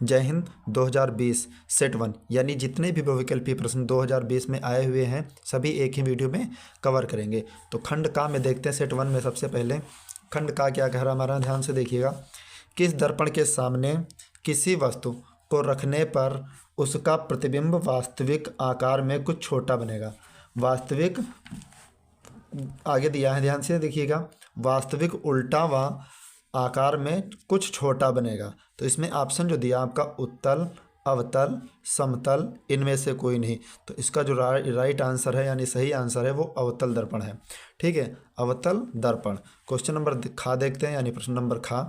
जय हिंद 2020 सेट 1 यानी जितने भी बहुविकल्पीय प्रश्न 2020 में आए हुए हैं सभी एक ही वीडियो में कवर करेंगे। तो खंड का में देखते हैं सेट 1 में। सबसे पहले खंड का क्या कह रहा है हमारा, ध्यान से देखिएगा। किस दर्पण के सामने किसी वस्तु को रखने पर उसका प्रतिबिंब वास्तविक आकार में कुछ छोटा बनेगा। वास्तविक आगे दिया है, ध्यान से देखिएगा। वास्तविक उल्टा व आकार में कुछ छोटा बनेगा। तो इसमें ऑप्शन जो दिया आपका उत्तल, अवतल, समतल, इनमें से कोई नहीं। तो इसका जो राइट आंसर है यानी सही आंसर है वो अवतल दर्पण है। ठीक है, अवतल दर्पण। क्वेश्चन नंबर खा देखते हैं, यानी प्रश्न नंबर खा।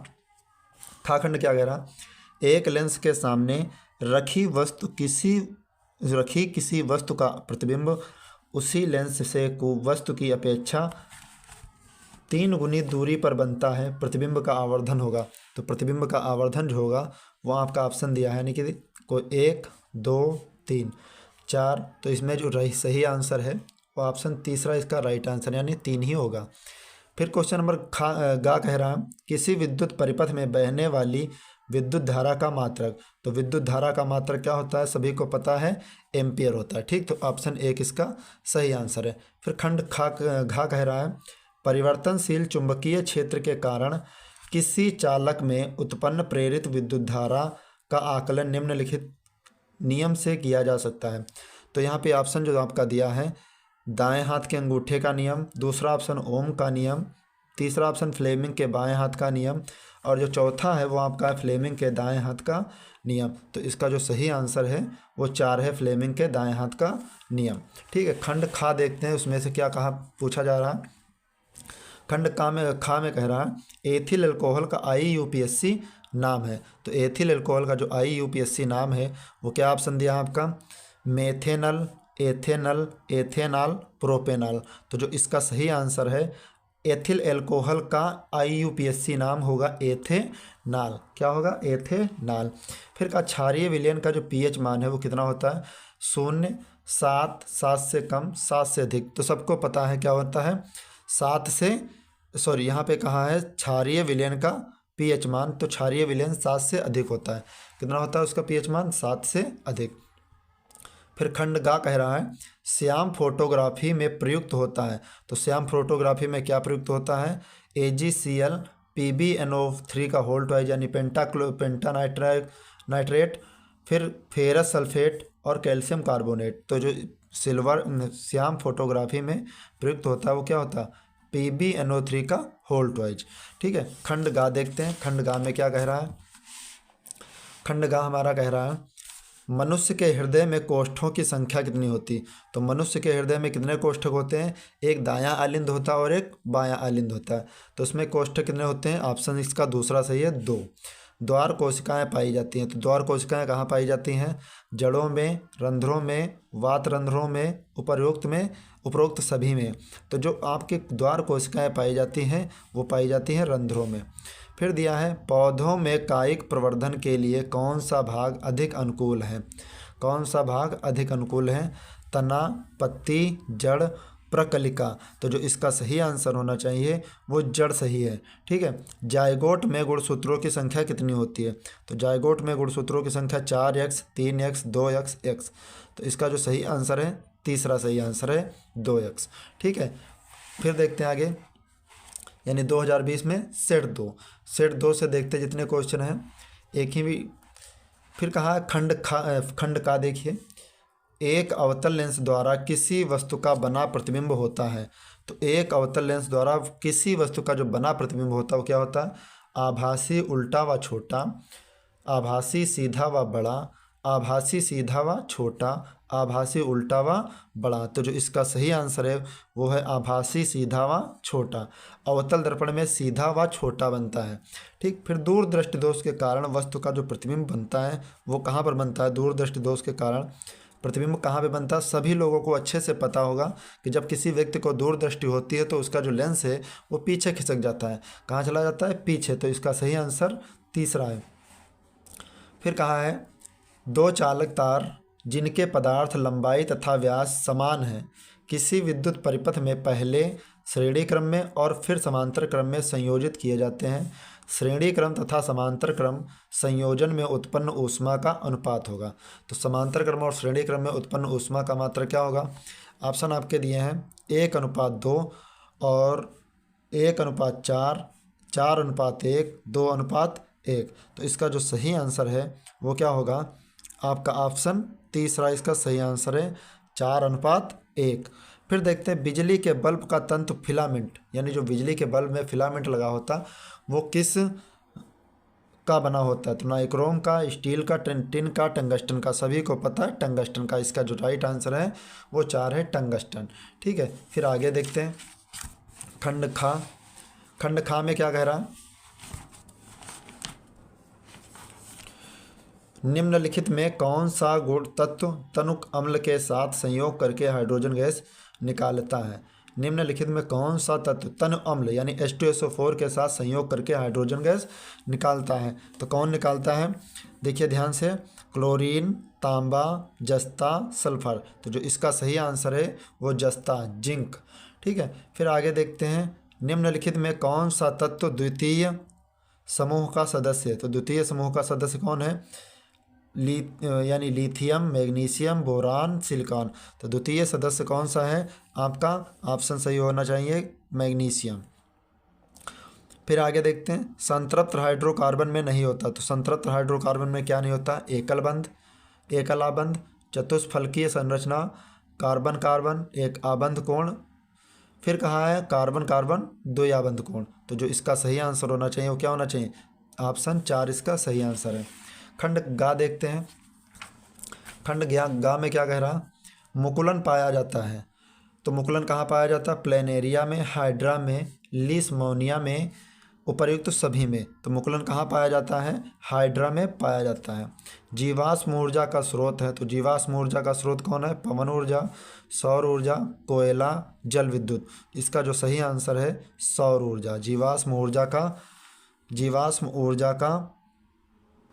खंड क्या कह रहा, एक लेंस के सामने रखी किसी वस्तु का प्रतिबिंब उसी लेंस से को वस्तु की अपेक्षा 3 गुनी दूरी पर बनता है, प्रतिबिंब का आवर्धन होगा। तो प्रतिबिंब का आवर्धन जो होगा वो आपका ऑप्शन दिया है, यानी कि कोई 1, 2, 3, 4। तो इसमें जो सही आंसर है वो ऑप्शन तीसरा इसका राइट आंसर यानी 3 ही होगा। फिर क्वेश्चन नंबर गा कह रहा है किसी विद्युत परिपथ में बहने वाली विद्युत धारा का मात्रक। तो विद्युत धारा का मात्रक क्या होता है, सभी को पता है, एम्पियर होता है। ठीक, तो ऑप्शन 1 इसका सही आंसर है। फिर खंड घा कह रहा है परिवर्तनशील चुंबकीय क्षेत्र के कारण किसी चालक में उत्पन्न प्रेरित विद्युत धारा का आकलन निम्नलिखित नियम से किया जा सकता है। तो यहाँ पे ऑप्शन जो आपका दिया है दाएं हाथ के अंगूठे का नियम, दूसरा ऑप्शन ओम का नियम, तीसरा ऑप्शन फ्लेमिंग के बाएं हाथ का नियम, और जो चौथा है वो आपका है फ्लेमिंग के दाएं हाथ का नियम। तो इसका जो सही आंसर है वो 4 है, फ्लेमिंग के दाएं हाथ का नियम। ठीक है, खंड खा देखते हैं उसमें से क्या कहा पूछा जा रहा है। खंड खा में कह रहा है एथिल अल्कोहल का IUPAC नाम है। तो एथिल अल्कोहल का जो IUPAC नाम है वो क्या ऑप्शन दिया आपका, मेथेनल, एथेनल, एथेनॉल, प्रोपेनॉल। तो जो इसका सही आंसर है एथिल अल्कोहल का IUPAC नाम होगा एथेनॉल। क्या होगा, एथेनॉल। फिर का क्षारीय विलयन का जो pH मान है वो कितना होता है, 0, 7, 7 से कम, 7 से अधिक। तो सबको पता है क्या होता है, 7 से यहाँ पे कहा है क्षारीय विलयन का pH मान, तो क्षारीय विलयन 7 से अधिक होता है। कितना होता है उसका pH मान, 7 से अधिक। फिर खंड गा कह रहा है श्याम फोटोग्राफी में प्रयुक्त होता है। तो श्याम फोटोग्राफी में क्या प्रयुक्त होता है, AgCl PbNO3 का होल ट्वाइज यानी पेंटा नाइट्रेट, फिर फेरस सल्फेट और कैल्शियम कार्बोनेट। तो जो श्याम फोटोग्राफी में प्रयुक्त होता है वो क्या होता है, PbNO3 का होल ट्वाइज। ठीक है, खंड गा देखते हैं। खंड गा में क्या कह रहा है, खंड गा हमारा कह रहा है मनुष्य के हृदय में कोष्ठों की संख्या कितनी होती। तो मनुष्य के हृदय में कितने कोष्ठक होते हैं, एक दायां आलिंद होता है और एक बायां आलिंद होता है। तो उसमें कोष्ठक कितने होते हैं, ऑप्शन इसका दूसरा सही है, 2। द्वार कोशिकाएं पाई जाती हैं। तो द्वार कोशिकाएं कहाँ पाई जाती हैं, जड़ों में, रंध्रों में, वात रंध्रों में, उपरोक्त सभी में। तो जो आपके द्वार कोशिकाएं पाई जाती हैं वो पाई जाती हैं रंध्रों में। फिर दिया है पौधों में कायिक प्रवर्धन के लिए कौन सा भाग अधिक अनुकूल है। कौन सा भाग अधिक अनुकूल है, तना, पत्ती, जड़, प्रकलिका। तो जो इसका सही आंसर होना चाहिए वो जड़ सही है। ठीक है, जायगोट में गुणसूत्रों की संख्या कितनी होती है। तो जायगोट में गुणसूत्रों की संख्या 4x, 3x, 2x, x। तो इसका जो सही आंसर है तीसरा सही आंसर है 2x। ठीक है, फिर देखते हैं आगे, यानी 2020 में सेट 2 से देखते हैं जितने क्वेश्चन हैं एक ही भी। फिर कहा खंड का देखिए एक अवतल लेंस द्वारा किसी वस्तु का बना प्रतिबिंब होता है। तो एक अवतल लेंस द्वारा किसी वस्तु का जो बना प्रतिबिंब होता है वो क्या होता है, आभासी उल्टा व छोटा, आभासी सीधा व बड़ा, आभासी सीधा व छोटा, आभासी उल्टा व बड़ा। तो जो इसका सही आंसर है वो है आभासी सीधा व छोटा। अवतल दर्पण में सीधा व छोटा बनता है। ठीक, फिर दूरदृष्टि दोष के कारण वस्तु का जो प्रतिबिंब बनता है वो कहाँ पर बनता है, दूरदृष्टि दोष के कारण प्रतिबिंब कहाँ पे बनता है। सभी लोगों को अच्छे से पता होगा कि जब किसी व्यक्ति को दूरदृष्टि होती है तो उसका जो लेंस है वो पीछे खिसक जाता है। कहाँ चला जाता है, पीछे। तो इसका सही आंसर तीसरा है। फिर कहा है 2 चालक तार जिनके पदार्थ लंबाई तथा व्यास समान है किसी विद्युत परिपथ में पहले श्रेणी क्रम में और फिर समांतर क्रम में संयोजित किए जाते हैं। श्रेणी क्रम तथा समांतर क्रम संयोजन में उत्पन्न ऊष्मा का अनुपात होगा। तो समांतर क्रम और श्रेणी क्रम में उत्पन्न ऊष्मा का मात्रक क्या होगा? ऑप्शन आपके दिए हैं 1:2 और 1:4, 4:1, 2:1। तो इसका जो सही आंसर है वो क्या होगा? आपका ऑप्शन तीसरा इसका सही आंसर है 4:1। फिर देखते हैं बिजली के बल्ब का तंतु फिलामेंट, यानी जो बिजली के बल्ब में फिलामेंट लगा होता वो किस का बना होता है? तो नाइक्रोम का, स्टील का, टिन का, टंगस्टन का। सभी को पता है टंगस्टन का। इसका जो राइट आंसर है वो 4 है, टंगस्टन। ठीक है, फिर आगे देखते हैं खंड खा। खंड खा में क्या कह रहा है? निम्नलिखित में कौन सा गुण तत्व तनुक अम्ल के साथ संयोग करके हाइड्रोजन गैस निकालता है? निम्नलिखित में कौन सा तत्व तनु अम्ल यानी H2SO4 के साथ संयोग करके हाइड्रोजन गैस निकालता है? तो कौन निकालता है? देखिए ध्यान से, क्लोरीन, तांबा, जस्ता, सल्फर। तो जो इसका सही आंसर है वो जस्ता, जिंक। ठीक है, फिर आगे देखते हैं निम्नलिखित में कौन सा तत्व द्वितीय समूह का सदस्य है? तो द्वितीय समूह का सदस्य कौन है? यानी लिथियम, मैग्नीशियम, बोरान, सिलिकॉन। तो द्वितीय सदस्य कौन सा है? आपका ऑप्शन सही होना चाहिए मैग्नीशियम। फिर आगे देखते हैं संतृप्त हाइड्रोकार्बन में नहीं होता। तो संतृप्त हाइड्रोकार्बन में क्या नहीं होता? एकल बंध, एकल आबंध, चतुष्फलकीय संरचना, कार्बन कार्बन, एक आबंध कोण। फिर कहा है कार्बन कार्बन द्वयाबंध कोण। तो जो इसका सही आंसर होना चाहिए वो क्या होना चाहिए? ऑप्शन 4 इसका सही आंसर है। खंड गा देखते हैं। खंड गा में क्या कह रहा? मुकुलन पाया जाता है। तो मुकुलन कहाँ पाया जाता है? प्लेनेरिया में, हाइड्रा में, लिस्मोनिया में, उपर्युक्त सभी में। तो मुकुलन कहाँ पाया जाता है? हाइड्रा में पाया जाता है। जीवाश्म ऊर्जा का स्रोत है। तो जीवाश्म ऊर्जा का स्रोत कौन है? पवन ऊर्जा, सौर ऊर्जा, कोयला, जल विद्युत। इसका जो सही आंसर है सौर ऊर्जा। जीवाश्म ऊर्जा का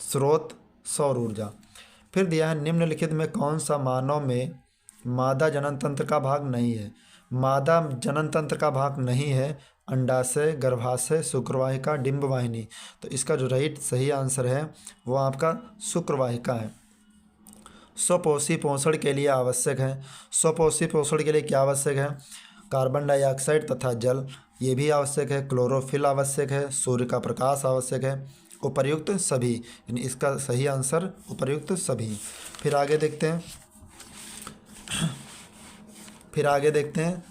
स्रोत सौर ऊर्जा। फिर दिया है निम्नलिखित में कौन सा मानव में मादा जनन तंत्र का भाग नहीं है? मादा जनन तंत्र का भाग नहीं है अंडाशय, गर्भाशय, शुक्रवाहिका, डिंबवाहिनी। तो इसका जो राइट सही आंसर है वो आपका शुक्रवाहिका है। स्वपोषी पोषण के लिए आवश्यक है। स्वपोषी पोषण के लिए क्या आवश्यक है? कार्बन डाइऑक्साइड तथा जल, ये भी आवश्यक है। क्लोरोफिल आवश्यक है। सूर्य का प्रकाश आवश्यक है। उपर्युक्त सभी, यानी इसका सही आंसर उपर्युक्त सभी। फिर आगे देखते हैं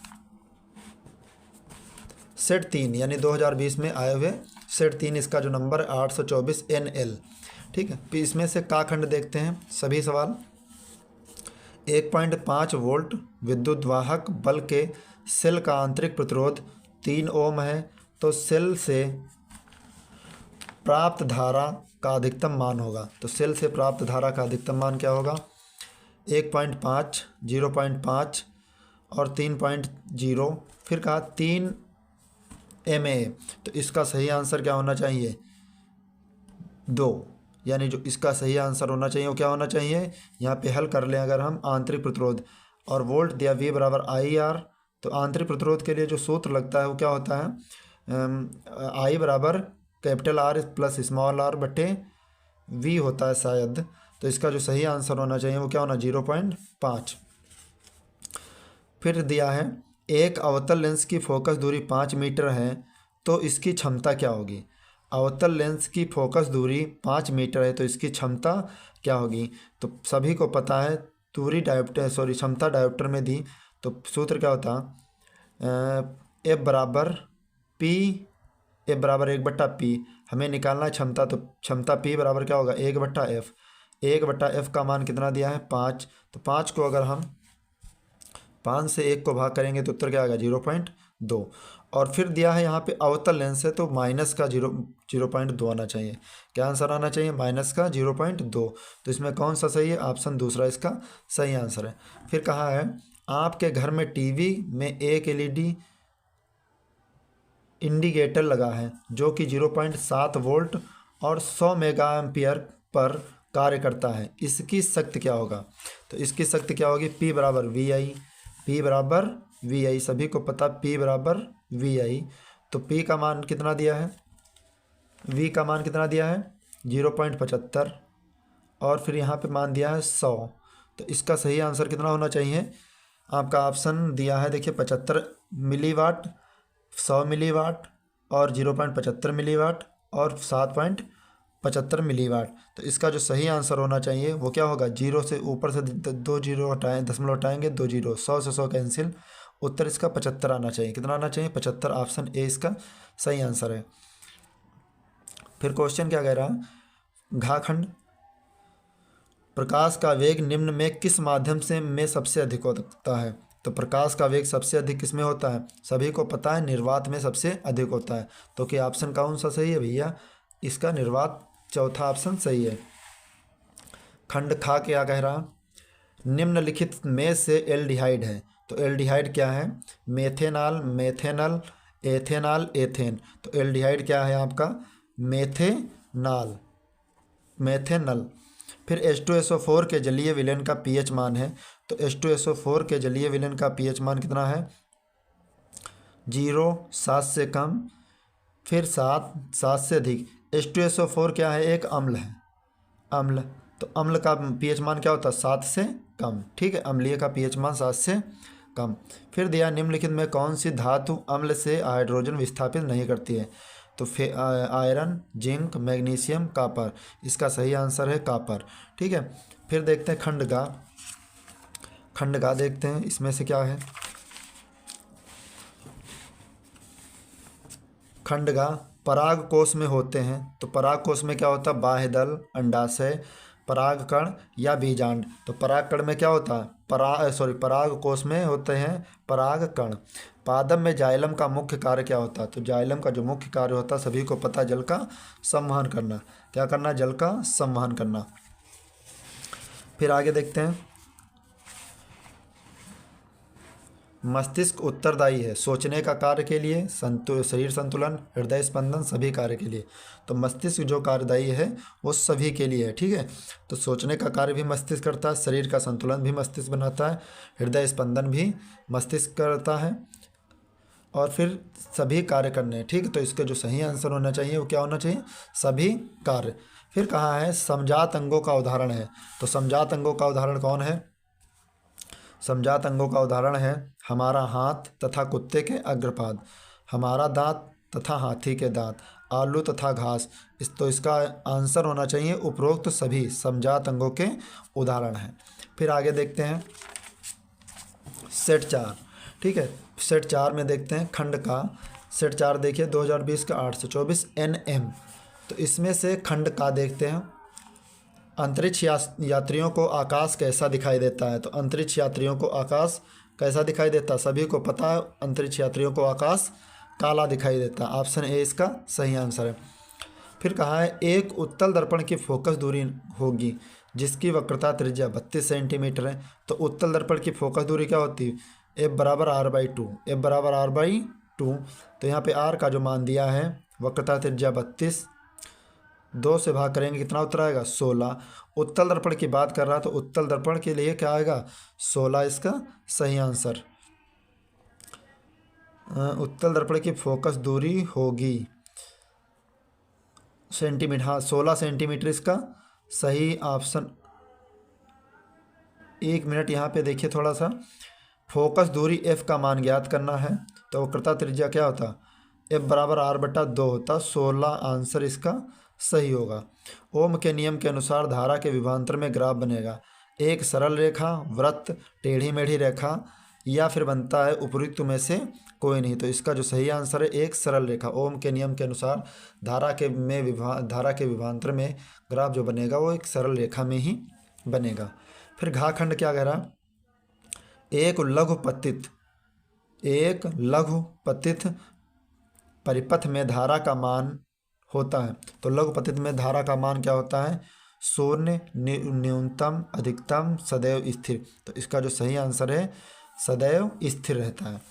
सेट 3 यानी 2020 में आए हुए सेट 3, इसका जो नंबर 824 NL। ठीक है, फिर इसमें से का खंड देखते हैं सभी सवाल। 1.5 वोल्ट विद्युत वाहक बल के सेल का आंतरिक प्रतिरोध 3 ओम है। तो सेल से प्राप्त धारा का अधिकतम मान होगा। तो सेल से प्राप्त धारा का अधिकतम मान क्या होगा? 1.5, 0.5 और 3.0। फिर कहा 3 MA। तो इसका सही आंसर क्या होना चाहिए? 2। यानी जो इसका सही आंसर होना चाहिए वो क्या होना चाहिए? यहाँ पे हल कर लें अगर हम आंतरिक प्रतिरोध और वोल्ट दिया V = IR। तो आंतरिक प्रतिरोध के लिए जो सूत्र लगता है वो क्या होता है? I = R + स्मॉल r बटे V होता है शायद। तो इसका जो सही आंसर होना चाहिए वो क्या होना? 0.5। फिर दिया है एक अवतल लेंस की फोकस दूरी 5 मीटर है तो इसकी क्षमता क्या होगी? अवतल लेंस की फोकस दूरी 5 मीटर है तो इसकी क्षमता क्या होगी? तो सभी को पता है क्षमता डायोप्टर में दी। तो सूत्र क्या होता? F = P 1/P। हमें निकालना है क्षमता। तो क्षमता P बराबर क्या होगा? 1/F। 1/F का मान कितना दिया है? 5। तो 5 को अगर हम 5 से 1 को भाग करेंगे तो उत्तर क्या आएगा? 0.2। और फिर दिया है यहाँ पे अवतल लेंस है तो माइनस का 0.2 आना चाहिए। क्या आंसर आना चाहिए? माइनस का 0.2। तो इसमें कौन सा सही है? ऑप्शन दूसरा इसका सही आंसर है। फिर कहा है आपके घर में टीवी में एक LED इंडिकेटर लगा है जो कि 0.7 वोल्ट और 100 मेगा एम्पियर पर कार्य करता है। इसकी शक्ति क्या होगा? तो इसकी शक्ति क्या होगी? P = VI। P = VI, सभी को पता P = VI। तो P का मान कितना दिया है, V का मान कितना दिया है 0.75 और फिर यहाँ पे मान दिया है 100। तो इसका सही आंसर कितना होना चाहिए, आपका ऑप्शन दिया है देखिए 75 मिलीवाट, 100 मिलीवाट और 0.75 मिलीवाट और 7.75 मिलीवाट। तो इसका जो सही आंसर होना चाहिए वो क्या होगा, जीरो से ऊपर से 2 जीरो हटाएँ, दशमलव हटाएंगे 2 जीरो, 100 से 100 कैंसिल, उत्तर इसका 75 आना चाहिए। कितना आना चाहिए 75, ऑप्शन ए इसका सही आंसर है। फिर क्वेश्चन क्या कह रहा है, घाखंड प्रकाश का वेग निम्न में किस माध्यम से में सबसे अधिक होता है। तो प्रकाश का वेग सबसे अधिक किस में होता है, सभी को पता है निर्वात में सबसे अधिक होता है। तो क्या ऑप्शन कौन सा सही है भैया, इसका निर्वात चौथा ऑप्शन सही है। खंड खा क्या कह रहा, निम्नलिखित में से एल्डिहाइड है। तो एल्डिहाइड क्या है, मेथेनॉल, मेथेनल, एथेनॉल, एथेन। तो एल्डिहाइड क्या है आपका मेथेनॉल, मेथेनल। फिर H2SO4 के जलीय विलयन का pH मान है। तो H2SO4 के जलीय विलयन का pH मान कितना है 0, 7 से कम, फिर 7, 7 से अधिक। H2SO4 क्या है, एक अम्ल है, अम्ल। तो अम्ल का pH मान क्या होता है 7 से कम, ठीक है, अम्लीय का pH मान 7 से कम। फिर दिया निम्नलिखित में कौन सी धातु अम्ल से हाइड्रोजन विस्थापित नहीं करती है। तो आयरन, जिंक, मैग्नीशियम, कापर। इसका सही आंसर है कापर, ठीक है। फिर देखते हैं खंडगा, खंडगा देखते हैं इसमें से क्या है। खंडगा पराग कोश में होते हैं। तो पराग कोश में क्या होता है, बाह्य दल, अंडाशय, परागकण या बीजांड। तो परागकण में क्या होता है, पराग कोश में होते हैं परागकण। पादप में जाइलम का मुख्य कार्य क्या होता है। तो जाइलम का जो मुख्य कार्य होता है सभी को पता, जल का संवहन करना। क्या करना, जल का संवहन करना। फिर आगे देखते हैं, मस्तिष्क उत्तरदायी है सोचने का कार्य के लिए, शरीर संतुलन, हृदय स्पंदन, सभी कार्य के लिए। तो मस्तिष्क जो कार्यदायी है वो सभी के लिए है, ठीक है। तो सोचने का कार्य भी मस्तिष्क करता है, शरीर का संतुलन भी मस्तिष्क बनाता है, हृदय स्पंदन भी मस्तिष्क करता है, और फिर सभी कार्य करने हैं, ठीक। तो इसका जो सही आंसर होना चाहिए वो क्या होना चाहिए, सभी कार्य। फिर कहा है समजात अंगों का उदाहरण है। तो समजात अंगों का उदाहरण कौन है, समजात अंगों का उदाहरण है हमारा हाथ तथा कुत्ते के अग्रपाद, हमारा दांत तथा हाथी के दांत, आलू तथा घास। तो इसका आंसर होना चाहिए उपरोक्त सभी समजात अंगों के उदाहरण हैं। फिर आगे देखते हैं सेट 4, ठीक है। सेट 4 में देखते हैं खंड का सेट 4, देखिए 2020 का 824 NM। तो इसमें से खंड का देखते हैं, अंतरिक्ष यात्रियों को आकाश कैसा दिखाई देता है। तो अंतरिक्ष यात्रियों को आकाश कैसा दिखाई देता है, सभी को पता है अंतरिक्ष यात्रियों को आकाश काला दिखाई देता है, ऑप्शन ए इसका सही आंसर है। फिर कहा है एक उत्तल दर्पण की फोकस दूरी होगी जिसकी वक्रता त्रिज्या 32 सेंटीमीटर है। तो उत्तल दर्पण की फोकस दूरी क्या होती है, F बराबर R/2, F बराबर R/2। तो यहाँ पे R का जो मान दिया है, वक्रता त्रिज्या 32, 2 से भाग करेंगे कितना उत्तर आएगा 16। उत्तल दर्पण की बात कर रहा है तो उत्तल दर्पण के लिए क्या आएगा 16 इसका सही आंसर। उत्तल दर्पण की फोकस दूरी होगी सेंटीमीटर, हाँ 16 सेंटीमीटर इसका सही ऑप्शन। 1 मिनट यहाँ पे देखिए थोड़ा सा, फोकस दूरी F का मान ज्ञात करना है। तो वक्रता त्रिज्या क्या होता, F बराबर R/2 होता, 16 आंसर इसका सही होगा। ओम के नियम के अनुसार धारा के विभवांतर में ग्राफ बनेगा, एक सरल रेखा, वृत्त, टेढ़ी मेढ़ी रेखा, या फिर बनता है उपयुक्त में से कोई नहीं। तो इसका जो सही आंसर है एक सरल रेखा। ओम के नियम के अनुसार धारा के विभवांतर में ग्राफ जो बनेगा वो एक सरल रेखा में ही बनेगा। फिर घाखंड क्या कह रहा, एक लघुपतित परिपथ में धारा का मान होता है। तो लघुपतित में धारा का मान क्या होता है, शून्य, न्यूनतम, अधिकतम, सदैव स्थिर। तो इसका जो सही आंसर है सदैव स्थिर रहता है।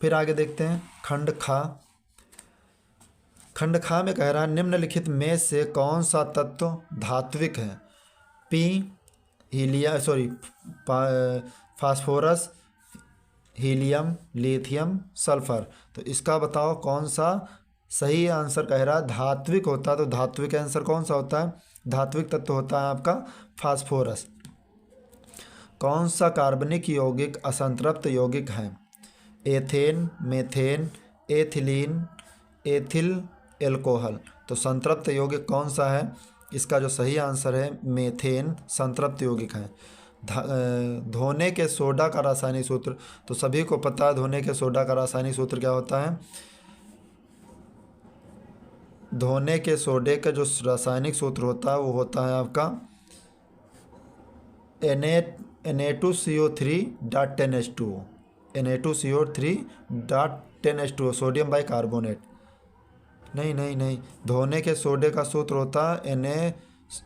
फिर आगे देखते हैं खंड खा, खंड खा में कह रहा है निम्नलिखित में से कौन सा तत्व धात्विक है, फास्फोरस, हीलियम, लिथियम, सल्फर। तो इसका बताओ कौन सा सही आंसर कह रहा है। धात्विक होता है तो धात्विक आंसर कौन सा होता है, धात्विक तत्व होता है आपका फास्फोरस। कौन सा कार्बनिक यौगिक असंतृप्त यौगिक है, ethane, methane, ethylene, ethyl alcohol. तो संतृप्त यौगिक कौन सा है, इसका जो सही आंसर है मेथेन संतृप्त यौगिक है। धोने के सोडा का रासायनिक सूत्र, तो सभी को पता है धोने के सोडा का रासायनिक सूत्र क्या होता है। धोने के सोडे का जो रासायनिक सूत्र होता है वो होता है आपका Na2CO3.10H2O, Na2CO3.10H2O, sodium by carbonate. नहीं नहीं नहीं, धोने के सोडे का सूत्र होता है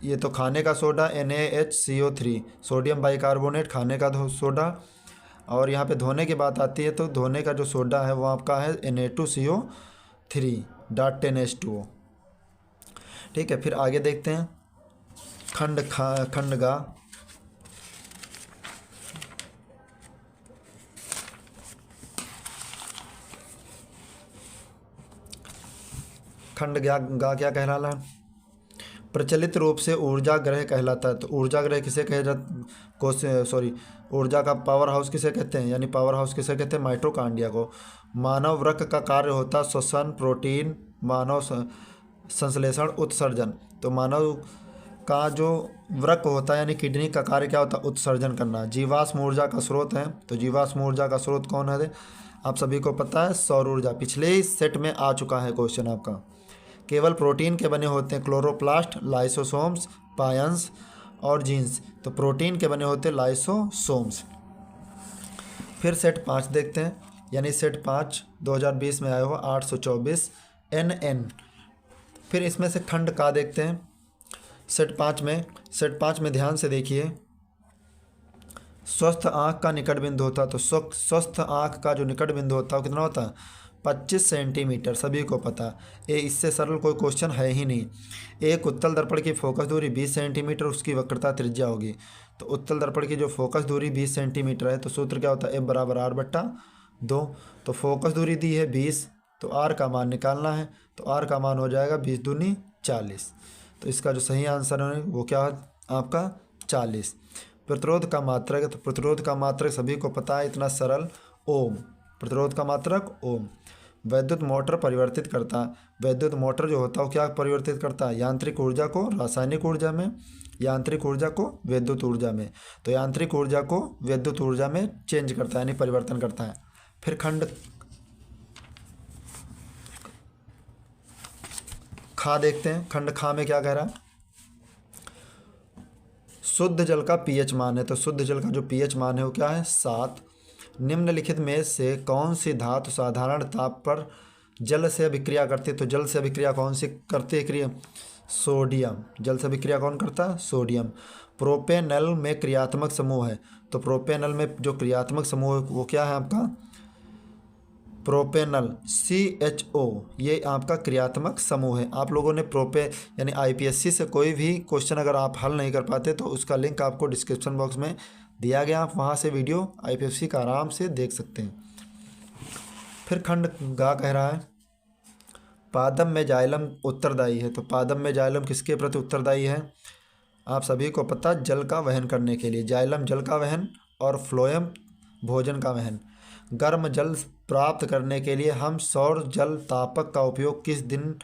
ये तो खाने का soda NaHCO3, sodium by carbonate खाने का सोडा। और यहाँ पे धोने की बात आती है तो धोने का जो सोडा है वो आपका है Na2CO3.10H2O। ठीक है, फिर आगे देखते हैं। खंड गा गा क्या कहलाता है, प्रचलित रूप से ऊर्जा ग्रह कहलाता है। तो ऊर्जा ग्रह किसे कहे जाता, ऊर्जा का पावर हाउस किसे कहते हैं, यानी पावर हाउस किसे कहते हैं, माइटोकांड्रिया को। मानव वृक्क का कार्य होता है श्वसन, प्रोटीन, मानव संश्लेषण, उत्सर्जन। तो मानव का जो वृक्क होता है यानी किडनी का कार्य क्या होता है, उत्सर्जन करना। जीवाश्म ऊर्जा का स्रोत है, तो जीवाश्म ऊर्जा का स्रोत कौन है, आप सभी को पता है सौर ऊर्जा। पिछले ही सेट में आ चुका है क्वेश्चन आपका। केवल प्रोटीन के बने होते हैं क्लोरोप्लास्ट, लाइसोसोम्स, पायंस और जीन्स। तो प्रोटीन के बने होते हैं लाइसोसोम्स। फिर सेट 5 देखते हैं, यानी सेट 5 2020 में आया हुआ 824 NN। फिर इसमें से खंड का देखते हैं। सेट 5 में ध्यान से देखिए, स्वस्थ आँख का निकट बिंदु होता है। तो स्वस्थ आँख का जो निकट बिंदु होता है वो कितना होता है, 25 सेंटीमीटर, सभी को पता है। इससे सरल कोई क्वेश्चन है ही नहीं। एक उत्तल दर्पण की फोकस दूरी 20 सेंटीमीटर, उसकी वक्रता त्रिज्या होगी। तो उत्तल दर्पण की जो फोकस दूरी 20 सेंटीमीटर है तो सूत्र क्या होता है, F बराबर R/2। तो फोकस दूरी दी है 20, तो R का मान निकालना है। तो R का मान हो जाएगा 20 दूनी 40। तो इसका जो सही आंसर है वो क्या है आपका 40। प्रतिरोध का मात्रक, तो प्रतिरोध का मात्रक सभी को पता है, इतना सरल, ओम। प्रतिरोध का मात्रक ओम। वैद्युत मोटर परिवर्तित करता है। वैद्युत मोटर जो होता है वो क्या परिवर्तित करता है, यांत्रिक ऊर्जा को रासायनिक ऊर्जा में, यांत्रिक ऊर्जा को विद्युत ऊर्जा में। तो यांत्रिक ऊर्जा को विद्युत ऊर्जा में चेंज करता है यानी परिवर्तन करता है। फिर खंड खा देखते हैं। खंड खा में क्या कह रहा है, शुद्ध जल का pH मान है। तो शुद्ध जल का जो pH मान है वो क्या है 7। निम्नलिखित में से कौन सी धातु साधारण ताप पर जल से अभिक्रिया करती है। तो जल से अभिक्रिया कौन सी करती है क्रिया, सोडियम। जल से अभिक्रिया कौन करता है, सोडियम। प्रोपेनल में क्रियात्मक समूह है। तो प्रोपेनल में जो क्रियात्मक समूह है वो क्या है आपका प्रोपेनल, CHO, ये आपका क्रियात्मक समूह है। आप लोगों ने यानी IPSC से कोई भी क्वेश्चन अगर आप हल नहीं कर पाते तो उसका लिंक आपको डिस्क्रिप्शन बॉक्स में दिया गया, आप वहाँ से वीडियो IPSC का आराम से देख सकते हैं। फिर खंड गा कह रहा है, पादम में जाइलम उत्तरदायी है। तो पादम में जाइलम किसके प्रति उत्तरदायी है, आप सभी को पता, जल का वहन करने के लिए। जाइलम जल का वहन और फ्लोएम भोजन का वहन। गर्म जल प्राप्त करने के लिए हम सौर जल तापक का उपयोग किस दिन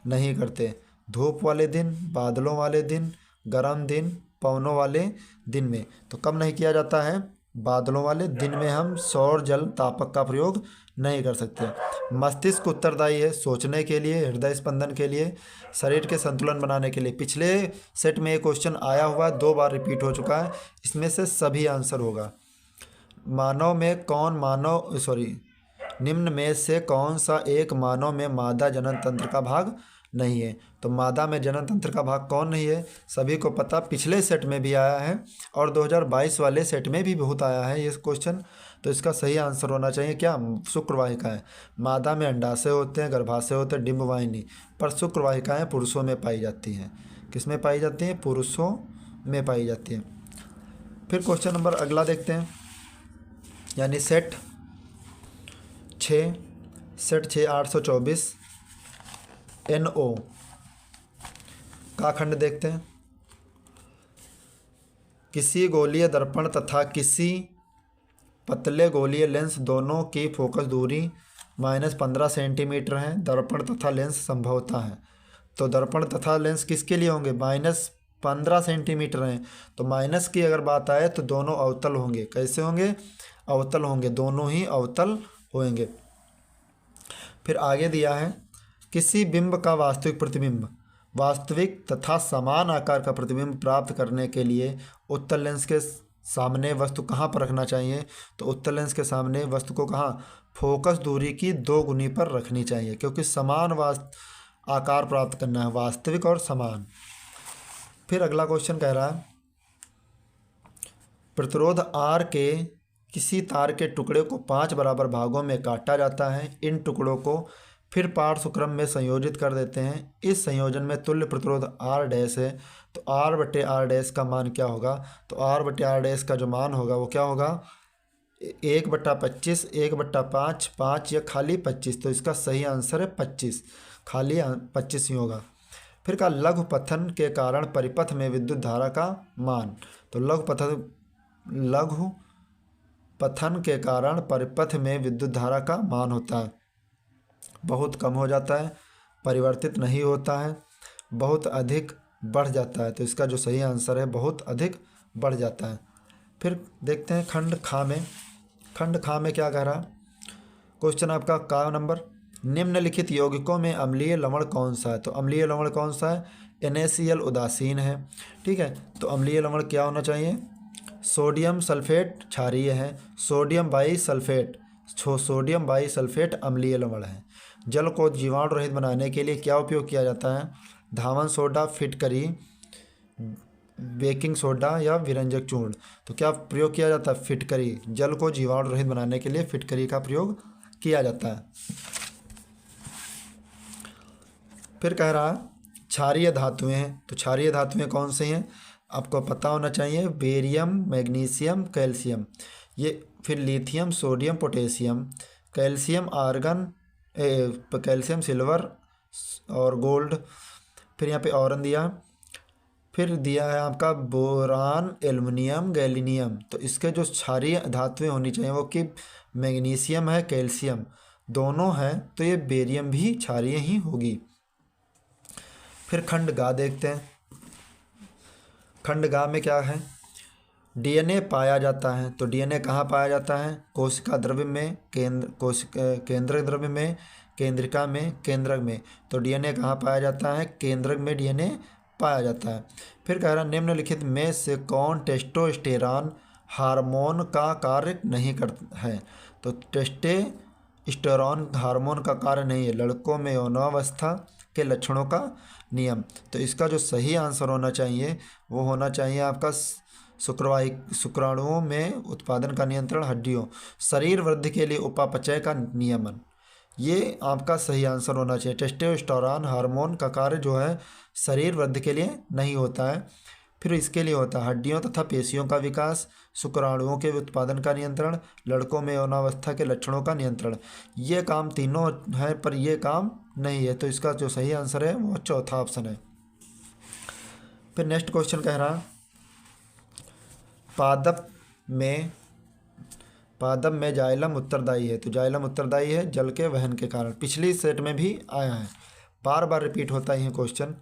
नहीं करते, धूप वाले दिन, बादलों वाले दिन, गर्म दिन, पवनों वाले दिन में। तो कब नहीं किया जाता है, बादलों वाले दिन में हम सौर जल तापक का प्रयोग नहीं कर सकते। मस्तिष्क उत्तरदायी है सोचने के लिए, हृदय स्पंदन के लिए, शरीर के संतुलन बनाने के लिए। पिछले सेट में एक क्वेश्चन आया हुआ है, 2 बार रिपीट हो चुका है, इसमें से सभी आंसर होगा। निम्न में से कौन सा एक मानव में मादा जनन तंत्र का भाग नहीं है। तो मादा में जनन तंत्र का भाग कौन नहीं है, सभी को पता, पिछले सेट में भी आया है और 2022 वाले सेट में भी बहुत आया है ये क्वेश्चन। तो इसका सही आंसर होना चाहिए क्या, शुक्रवाहिका है। मादा में अंडाशय होते हैं, गर्भाशय होते हैं, डिंबवाहिनी, पर शुक्रवाहिकाएँ पुरुषों में पाई जाती हैं। किस में पाई जाती हैं, पुरुषों में पाई जाती हैं। फिर क्वेश्चन नंबर अगला देखते हैं, यानी सेट 6, सेट 6 824। NO का खंड देखते हैं। किसी गोलीय दर्पण तथा किसी पतले गोलीय लेंस दोनों की फोकस दूरी -15 सेंटीमीटर है। दर्पण तथा लेंस संभवतः है। तो दर्पण तथा लेंस किसके लिए होंगे? -15 सेंटीमीटर हैं। तो माइनस की अगर बात आए तो दोनों अवतल होंगे। कैसे होंगे? अवतल होंगे, दोनों ही अवतल होंगे। फिर आगे दिया है किसी बिंब का वास्तविक प्रतिबिंब, वास्तविक तथा समान आकार का प्रतिबिंब प्राप्त करने के लिए उत्तल लेंस के सामने वस्तु कहाँ पर रखना चाहिए? तो उत्तल लेंस के सामने वस्तु को कहाँ? फोकस दूरी की 2 गुनी पर रखनी चाहिए, क्योंकि समान आकार प्राप्त करना है, वास्तविक और समान। फिर अगला क्वेश्चन कह रहा है प्रतिरोध R के किसी तार के टुकड़े को 5 बराबर भागों में काटा जाता है। इन टुकड़ों को फिर पार्श्वक्रम में संयोजित कर देते हैं। इस संयोजन में तुल्य प्रतिरोध R डैश है। तो R बटे R डैश का मान क्या होगा? तो R बटे R डैश का जो मान होगा वो क्या होगा? 1/25, 1/5, 5 या खाली 25। तो इसका सही आंसर है 25, खाली 25 ही होगा। फिर का लघु पथन के कारण परिपथ में विद्युत धारा का मान। तो लघु पथन के कारण परिपथ में विद्युत धारा का मान होता है बहुत कम हो जाता है, परिवर्तित नहीं होता है, बहुत अधिक बढ़ जाता है। तो इसका जो सही आंसर है बहुत अधिक बढ़ जाता है। फिर देखते हैं खंड खा में। खंड खा में क्या कह रहा? क्वेश्चन आपका का नंबर, निम्नलिखित यौगिकों में अम्लीय लवण कौन सा है? तो अम्लीय लवण कौन सा है? NaCl उदासीन है। ठीक है, तो अम्लीय लवण क्या होना चाहिए? सोडियम सल्फेट क्षारीय है। सोडियम बाईसल्फेट अम्लीय लवण है। जल को जीवाणु रहित बनाने के लिए क्या उपयोग किया जाता है? धावन सोडा, फिटकरी, बेकिंग सोडा या विरंजक चूर्ण। तो क्या प्रयोग किया जाता है? फिटकरी। जल को जीवाणु रहित बनाने के लिए फिटकरी का प्रयोग किया जाता है। फिर कह रहा क्षारीय धातुएं हैं। तो क्षारीय धातुएं कौन सी हैं? आपको पता होना चाहिए, बेरियम, मैग्नीशियम, कैल्शियम। ये फिर lithium, sodium, potassium, calcium argon, calcium silver और गोल्ड। फिर यहाँ पे औरन दिया। फिर दिया है आपका बोरान, एल्युमिनियम, गैलीनियम। तो इसके जो क्षारीय धातुएं होनी चाहिए वो कि मैग्नीशियम है, कैल्शियम दोनों हैं, तो ये बेरियम भी क्षारीय ही होगी। फिर खंड गा देखते हैं। खंड गा में क्या है? DNA पाया जाता है। तो DNA कहाँ पाया जाता है? कोशिका द्रव्य में, केंद्रक द्रव्य में, केंद्रिका में, केंद्रक में। तो DNA कहाँ पाया जाता है? केंद्रक में DNA पाया जाता है। फिर कह रहा निम्नलिखित में से कौन टेस्टोस्टेरॉन हार्मोन का कार्य नहीं करता है? तो टेस्टोस्टेरॉन हार्मोन का कार्य नहीं है। लड़कों में यौनावस्था के लक्षणों का नियम। तो इसका जो सही आंसर होना चाहिए वो होना चाहिए आपका शुक्राणुओं में उत्पादन का नियंत्रण, हड्डियों, शरीर वृद्धि के लिए उपापचय का नियमन। ये आपका सही आंसर होना चाहिए। टेस्टोस्टेरोन हार्मोन का कार्य जो है शरीर वृद्धि के लिए नहीं होता है, फिर इसके लिए होता है हड्डियों तथा पेशियों का विकास, शुक्राणुओं के उत्पादन का नियंत्रण, लड़कों में यौनावस्था के लक्षणों का नियंत्रण। ये काम तीनों है पर ये काम नहीं है। तो इसका जो सही आंसर है वो चौथा ऑप्शन है। फिर नेक्स्ट क्वेश्चन कह रहा पादप में जाइलम उत्तरदायी है। तो जाइलम उत्तरदायी है जल के वहन के कारण। पिछली सेट में भी आया है, बार बार रिपीट होता ही है क्वेश्चन।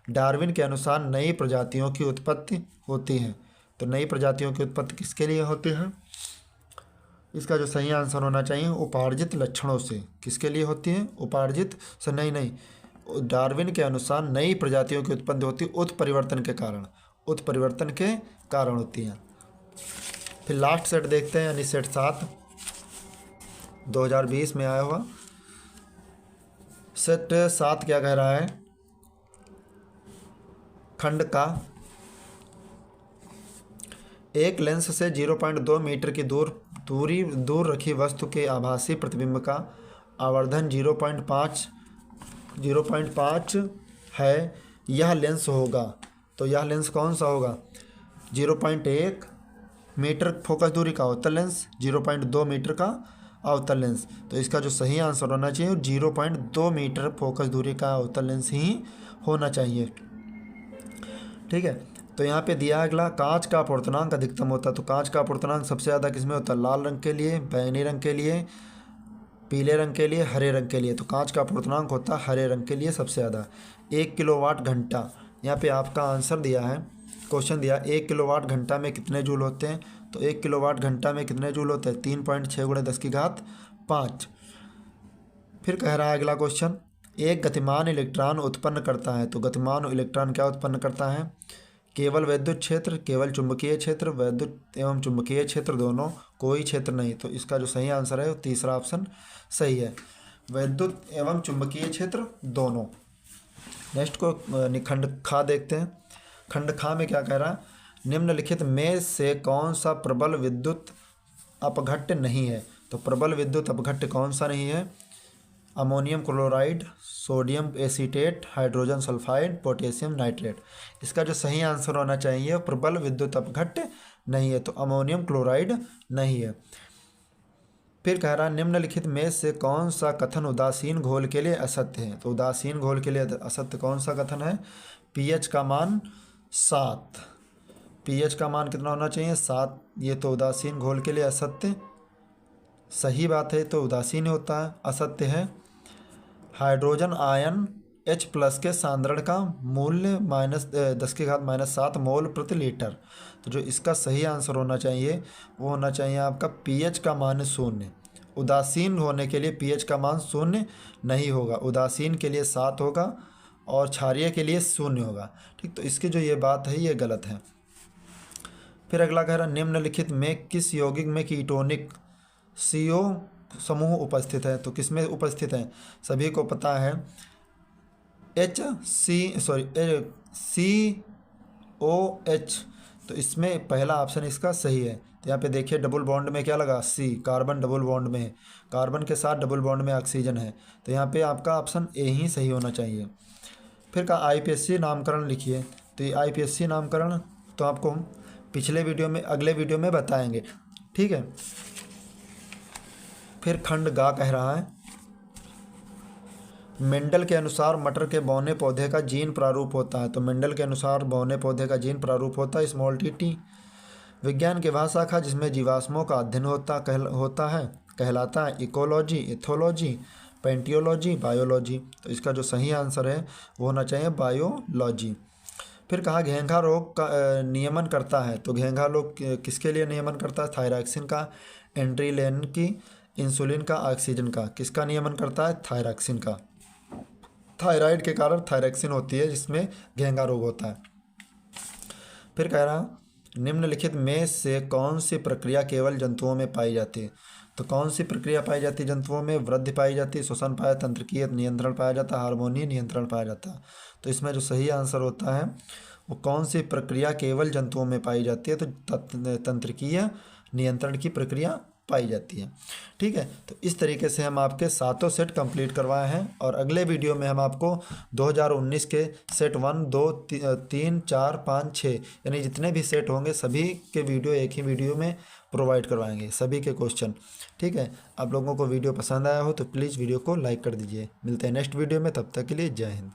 डार्विन के अनुसार नई प्रजातियों की उत्पत्ति होती है। तो नई प्रजातियों की उत्पत्ति किसके लिए होती है? इसका जो सही आंसर होना चाहिए उपार्जित लक्षणों से। किसके लिए होती है? उपार्जित से नहीं, डार्विन के अनुसार नई प्रजातियों की उत्पत्ति होती है उत्परिवर्तन के कारण होती है। फिर लास्ट सेट देखते हैं, यानी सेट 7 2020 में आया हुआ। सेट 7 क्या कह रहा है? खंड का एक लेंस से 0.2 मीटर की दूर रखी वस्तु के आभासी प्रतिबिंब का आवर्धन 0.5 है। यह लेंस होगा। तो यह लेंस कौन सा होगा? 0.1 मीटर फोकस दूरी का उत्तल लेंस, 0.2 मीटर का अवतल लेंस। तो इसका जो सही आंसर होना चाहिए 0.2 मीटर फोकस दूरी का अवतल लेंस ही होना चाहिए। ठीक है, तो यहाँ पे दिया है अगला, कांच का अपवर्तनांक अधिकतम होता है। तो कांच का अपवर्तनांक सबसे ज़्यादा किसमें होता है? लाल रंग के लिए, बैंगनी रंग के लिए, पीले रंग के लिए, हरे रंग के लिए। तो कांच का अपवर्तनांक होता है हरे रंग के लिए सबसे ज़्यादा। 1 किलोवाट घंटा, यहाँ पे आपका आंसर दिया है, क्वेश्चन दिया 1 किलोवाट घंटा में कितने जूल होते हैं? तो 1 किलोवाट घंटा में कितने जूल होते हैं? 3.6 × 10⁵ फिर कह रहा है अगला क्वेश्चन, एक गतिमान इलेक्ट्रॉन उत्पन्न करता है। तो गतिमान इलेक्ट्रॉन क्या उत्पन्न करता है? केवल विद्युत क्षेत्र, केवल चुंबकीय क्षेत्र, वैद्युत एवं चुंबकीय क्षेत्र दोनों, कोई क्षेत्र नहीं। तो इसका जो सही आंसर है वो तीसरा ऑप्शन सही है, वैद्युत एवं चुंबकीय क्षेत्र दोनों। नेक्स्ट को खंड खा देखते हैं। खंड खा में क्या कह रहा है? निम्नलिखित में से कौन सा प्रबल विद्युत अपघट्य नहीं है? तो प्रबल विद्युत अपघट्य कौन सा नहीं है? Ammonium chloride, sodium acetate, hydrogen sulphide, potassium nitrate. इसका जो सही आंसर होना चाहिए प्रबल विद्युत अपघट्य नहीं है, तो अमोनियम क्लोराइड नहीं है। फिर कह रहा है निम्नलिखित में से कौन सा कथन उदासीन घोल के लिए असत्य है? तो उदासीन घोल के लिए असत्य कौन सा कथन है? pH का मान 7, pH का मान कितना होना चाहिए? 7। ये तो उदासीन घोल के लिए असत्य, सही बात है, तो उदासीन होता है, असत्य है। हाइड्रोजन आयन H+ के सांद्रण का मूल्य -10⁻⁻7 मोल प्रति लीटर। तो जो इसका सही आंसर होना चाहिए वो होना चाहिए आपका pH का मान 0। उदासीन होने के लिए pH का मान 0 नहीं होगा, उदासीन के लिए 7 होगा और क्षारीय के लिए 0 होगा। ठीक, तो इसकी जो ये बात है ये गलत है। फिर अगला कह रहा है निम्नलिखित में किस यौगिक में कीटोनिक CO समूह उपस्थित है? तो किस में उपस्थित है? सभी को पता है COH। तो इसमें पहला ऑप्शन इसका सही है। तो यहाँ पे देखिए डबल बॉन्ड में क्या लगा? C, कार्बन डबल बॉन्ड में है, कार्बन के साथ डबल बॉन्ड में ऑक्सीजन है। तो यहाँ पे आपका ऑप्शन ए ही सही होना चाहिए। फिर कहा IPSC नामकरण लिखिए। तो ये IPSC नामकरण तो आपको पिछले वीडियो में, अगले वीडियो में बताएंगे। ठीक है, फिर खंड गा कह रहा है मेंडल के अनुसार मटर के बौने पौधे का जीन प्रारूप होता है। तो मेंडल के अनुसार बौने पौधे का जीन प्रारूप होता है स्मॉल टी। विज्ञान के वह शाखा जिसमें जीवाश्मों का अध्ययन होता है कहलाता है इकोलॉजी, एथोलॉजी, पेंटियोलॉजी, बायोलॉजी। तो इसका जो सही आंसर है वो होना चाहिए बायोलॉजी। फिर कहा घेंघा रोग का नियमन करता है। तो घेंघा रोग किसके लिए नियमन करता है? थायरॉक्सिन का, एंड्रेलिन की, इंसुलिन का, ऑक्सीजन का। किसका नियमन करता है? थायरॉक्सिन का। थायराइड के कारण थायरॉक्सिन होती है जिसमें घेंघा रोग होता है। फिर कह रहा निम्नलिखित में से कौन सी प्रक्रिया केवल जंतुओं में पाई जाती है? तो कौन सी प्रक्रिया पाई जाती है जंतुओं में? वृद्धि पाई जाती है, श्वसन पाया, तंत्रिकीय नियंत्रण पाया जाता है, हार्मोनी नियंत्रण पाया जाता है। तो इसमें जो सही आंसर होता है वो कौन सी प्रक्रिया केवल जंतुओं में पाई जाती है? तो तंत्रिकीय नियंत्रण की प्रक्रिया पाई जाती है। ठीक है, तो इस तरीके से हम आपके 7 सेट कंप्लीट करवाए हैं और अगले वीडियो में हम आपको 2019 के सेट 1, 2, 3, 4, 5, 6 यानी जितने भी सेट होंगे सभी के वीडियो एक ही वीडियो में प्रोवाइड करवाएंगे, सभी के क्वेश्चन। ठीक है, आप लोगों को वीडियो पसंद आया हो तो प्लीज़ वीडियो को लाइक कर दीजिए। मिलते हैं नेक्स्ट वीडियो में, तब तक के लिए जय हिंद।